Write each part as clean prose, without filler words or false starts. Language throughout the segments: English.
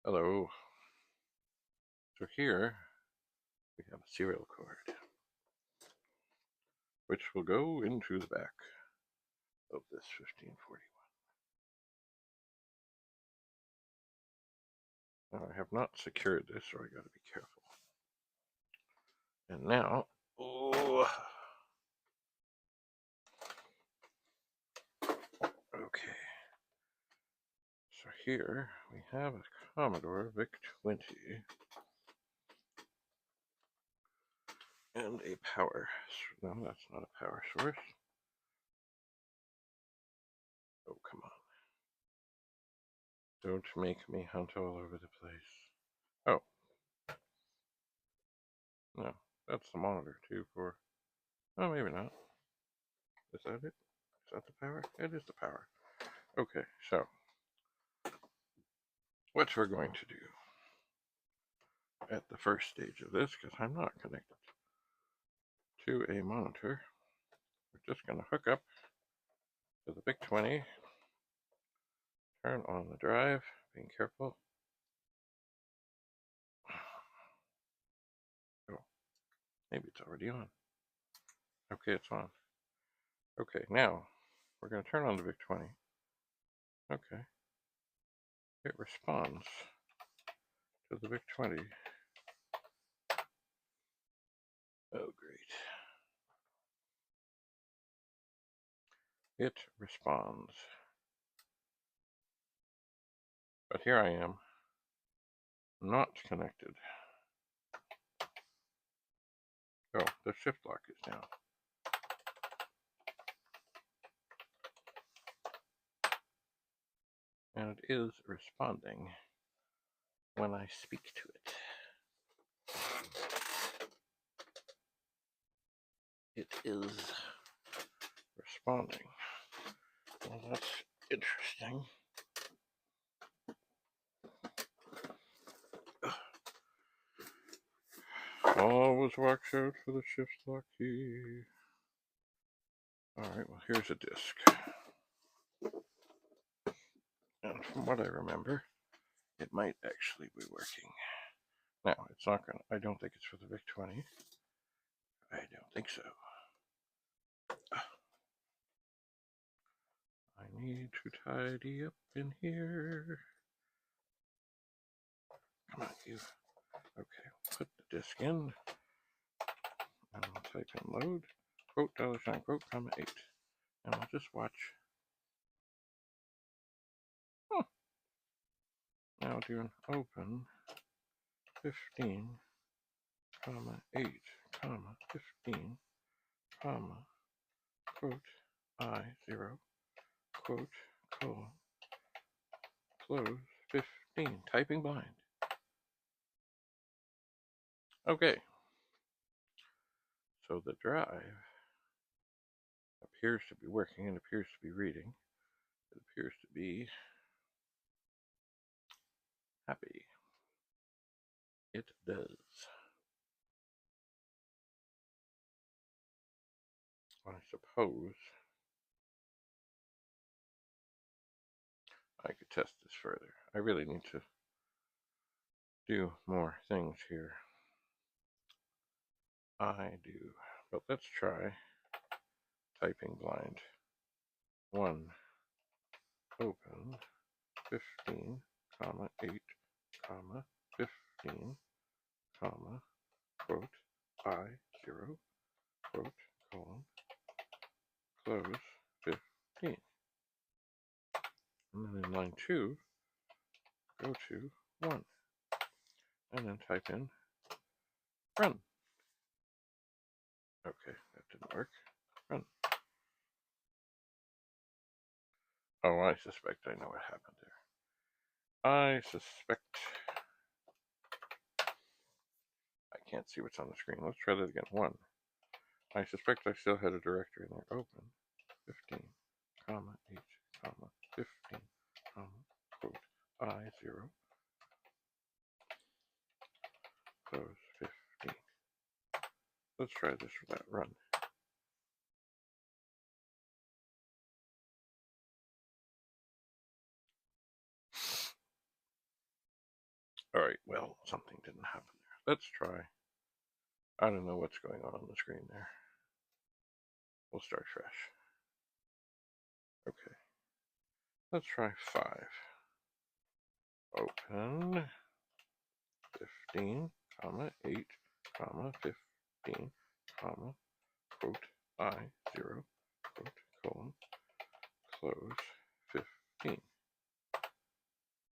Hello. So here we have a serial cord, which will go into the back of this 1541. Now I have not secured this, so I gotta be careful. And now, okay. So here we have a Commodore Vic-20 and a power. No, that's not a power source. Oh, come on. Don't make me hunt all over the place. Oh. No, that's the monitor too for... Oh, maybe not. Is that it? Is that the power? It is the power. Okay, so what we're going to do at the first stage of this, because I'm not connected to a monitor, we're just going to hook up to the Vic-20, turn on the drive, being careful. Oh, maybe it's already on. Okay, it's on. Okay, now we're going to turn on the Vic-20. Okay. It responds to the Vic-20. Oh, great. It responds. But here I am, not connected. Oh, the shift lock is down. And it is responding when I speak to it. It is responding. Well, that's interesting. Always watch out for the shift lock key. Alright, well, here's a disc. And from what I remember, it might actually be working. Now, it's not gonna, I don't think it's for the Vic-20. I don't think so. I need to tidy up in here. Come on, you. Okay, put the disc in. And I'll type in load, quote, $, quote, comma, 8. And I'll just watch. Now do an open 15, comma, 8, comma, 15, comma, quote, I0, quote, colon, close, 15, typing blind. Okay. So the drive appears to be working and appears to be reading. It appears to be happy. It does. I suppose I could test this further. I really need to do more things here. I do. But let's try typing blind. 1, open, 15, comma, 8, comma, 15, comma, quote, I0, quote, colon, close, 15. And then in line 2, go to 1. And then type in run. Okay, that didn't work. Run. Oh, I suspect I know what happened there. I suspect... I can't see what's on the screen. Let's try that again. 1. I suspect I still had a directory in there. Open 15, comma, 8, comma, 15, comma, quote, I0, close 15. Let's try this for that run. Alright, well, something didn't happen there. Let's try. I don't know what's going on the screen there. We'll start fresh. Okay. Let's try 5. Open 15, comma 8, comma 15, comma quote I0, quote colon, close 15.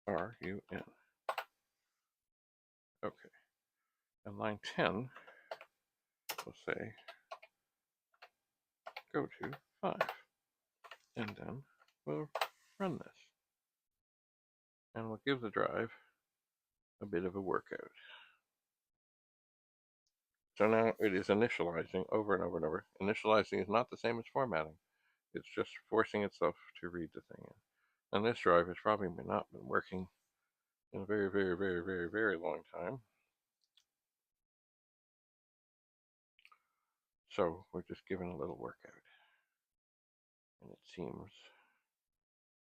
RUN. Okay. And line 10 will say go to 5. And then we'll run this. And we'll give the drive a bit of a workout. So now it is initializing over and over and over. Initializing is not the same as formatting. It's just forcing itself to read the thing in. And this drive has probably not been working in a very, very, very, very, very long time. So we're just giving a little workout. And it seems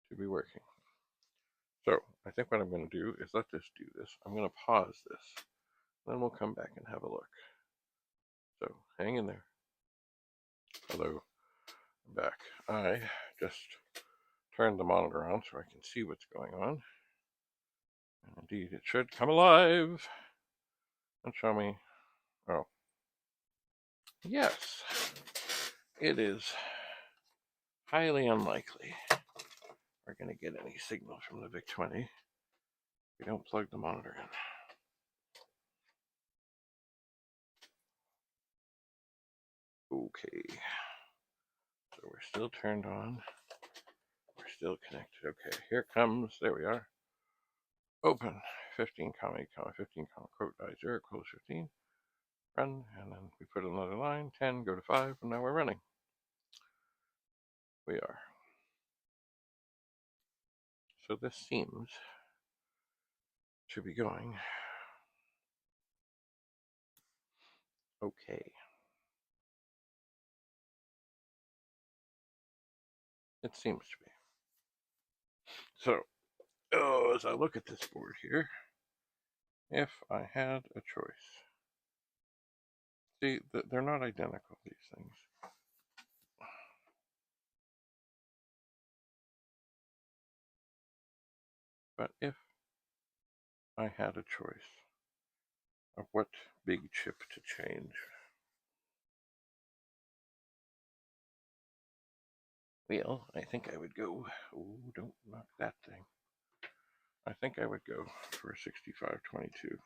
to be working. So I think what I'm going to do is let this do this. I'm going to pause this. Then we'll come back and have a look. So hang in there. Hello, I'm back. I just turned the monitor on so I can see what's going on. And indeed, it should come alive and show me. Oh, yes, it is highly unlikely we're going to get any signal from the Vic-20 if we don't plug the monitor in. Okay, so we're still turned on. We're still connected. Okay, here comes, there we are. Open 15, comma 8, comma 15, comma quote I0, close 15. Run, and then we put another line, 10, go to 5, and now we're running. We are. So this seems to be going okay. It seems to be. So, as I look at this board here, if I had a choice, see, they're not identical, these things. But if I had a choice of what big chip to change, well, I think I would go, oh, don't knock that thing. I think I would go for a 6522.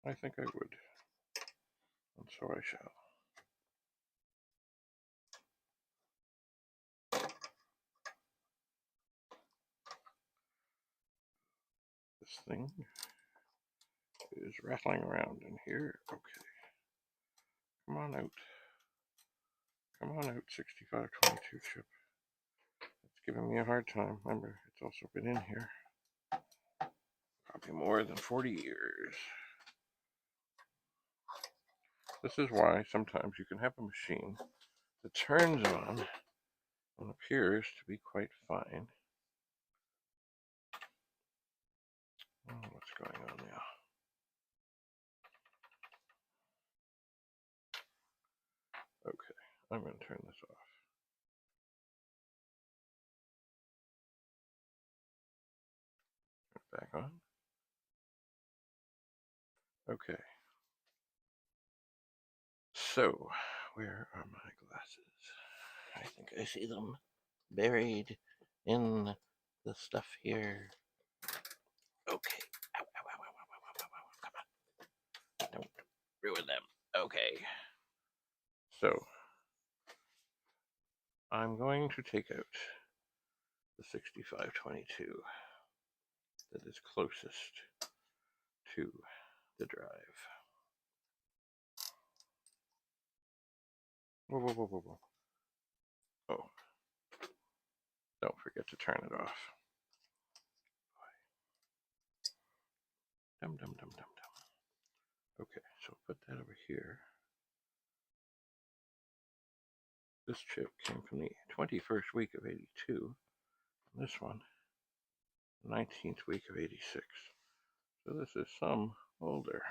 I think I would, and so I shall. This thing is rattling around in here. Okay. Come on out. Come on out, 6522 chip. It's giving me a hard time. Remember, it's also been in here probably more than 40 years. This is why sometimes you can have a machine that turns on and appears to be quite fine. Oh, what's going on now? Okay, I'm going to turn this off. Turn it back on. Okay. So, where are my glasses? I think I see them buried in the stuff here. Okay. Ow, ow, ow, ow, ow, ow, ow, ow. Come on. Don't ruin them. Okay. So, I'm going to take out the 6522 that is closest to the drive. Whoa, whoa, whoa, whoa, whoa. Oh. Don't forget to turn it off. Dum, dum, dum, dum, dum. Okay, so put that over here. This chip came from the 21st week of 82. This one 19th week of 86. So this is some older.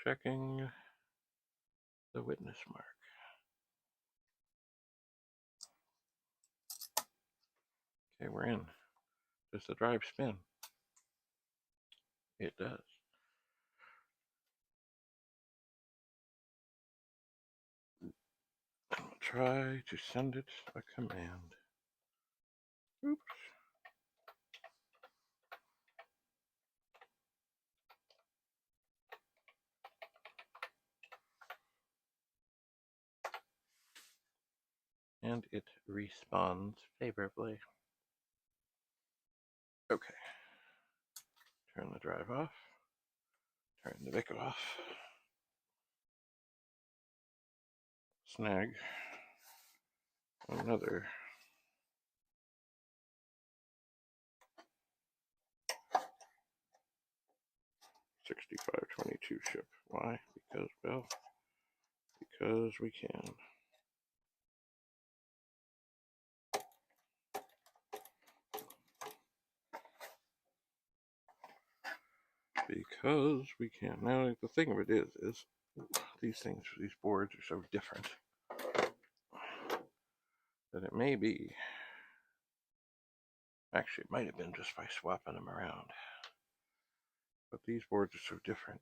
Checking the witness mark. Okay, we're in. Does the drive spin? It does. And we'll try to send it a command. Oops. And it responds favorably. Okay. Turn the drive off. Turn the Vic off. Snag another C64 chip. Why? Because, well, because we can. Because we can. Now, the thing of it is these things, these boards are so different that it may be, actually it might have been just by swapping them around. But these boards are so different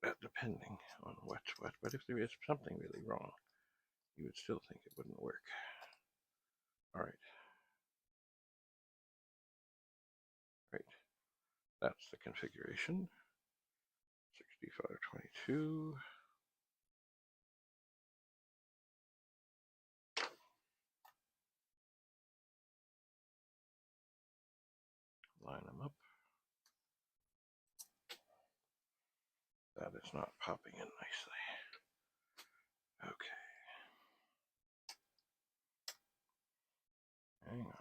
that depending on what's what, but if there is something really wrong, you would still think it wouldn't work. All right. Right. That's the configuration. 6522. Line them up. That is not popping in nicely. Okay. Hang on there.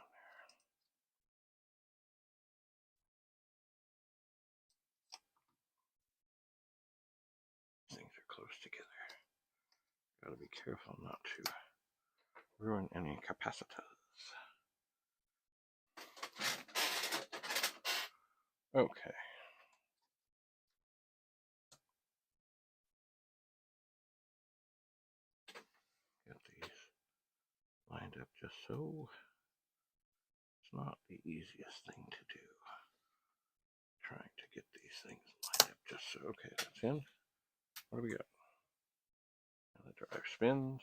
Things are close together. Gotta be careful not to ruin any capacitors. Okay. Get these lined up just so. It's not the easiest thing to do. Trying to get these things lined up just so. Okay, that's in. What do we got? And the drive spins.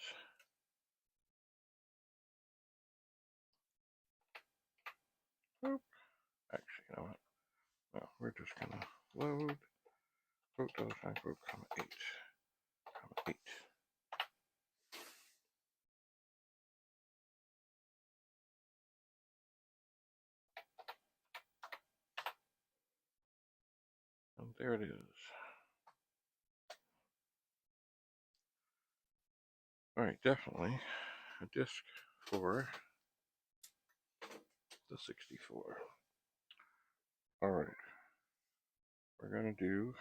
Oop. Actually, you know what? No, we're just gonna load quote $, quote, comma 8, comma 8. And there it is. All right, definitely a disk for the 64. All right, we're gonna do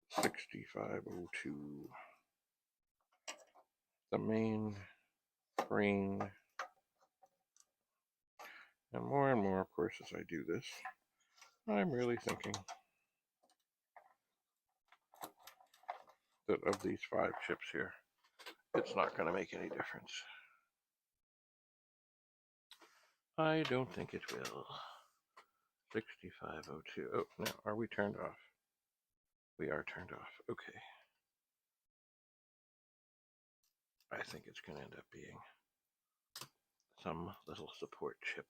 6502. The main screen. And more, of course, as I do this, I'm really thinking that of these 5 chips here, it's not going to make any difference. I don't think it will. 6502. Oh, now, are we turned off? We are turned off. Okay. I think it's going to end up being some little support chip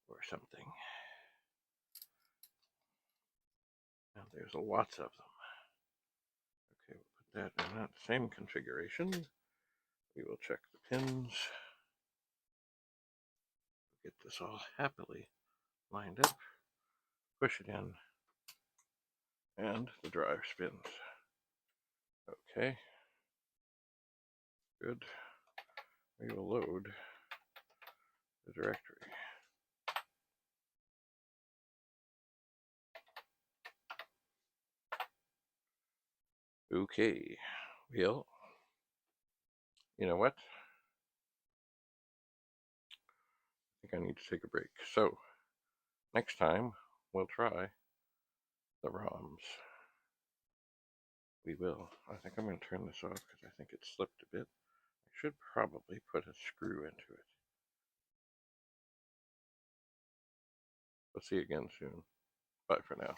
or something. And there's lots of them. Okay, we'll put that in that same configuration. We will check the pins. Get this all happily lined up. Push it in. And the drive spins. Okay. Good. We will load the directory. Okay. Well, you know what? I think I need to take a break. So, next time, we'll try the ROMs. We will. I think I'm going to turn this off because I think it slipped a bit. I should probably put a screw into it. We'll see you again soon. Bye for now.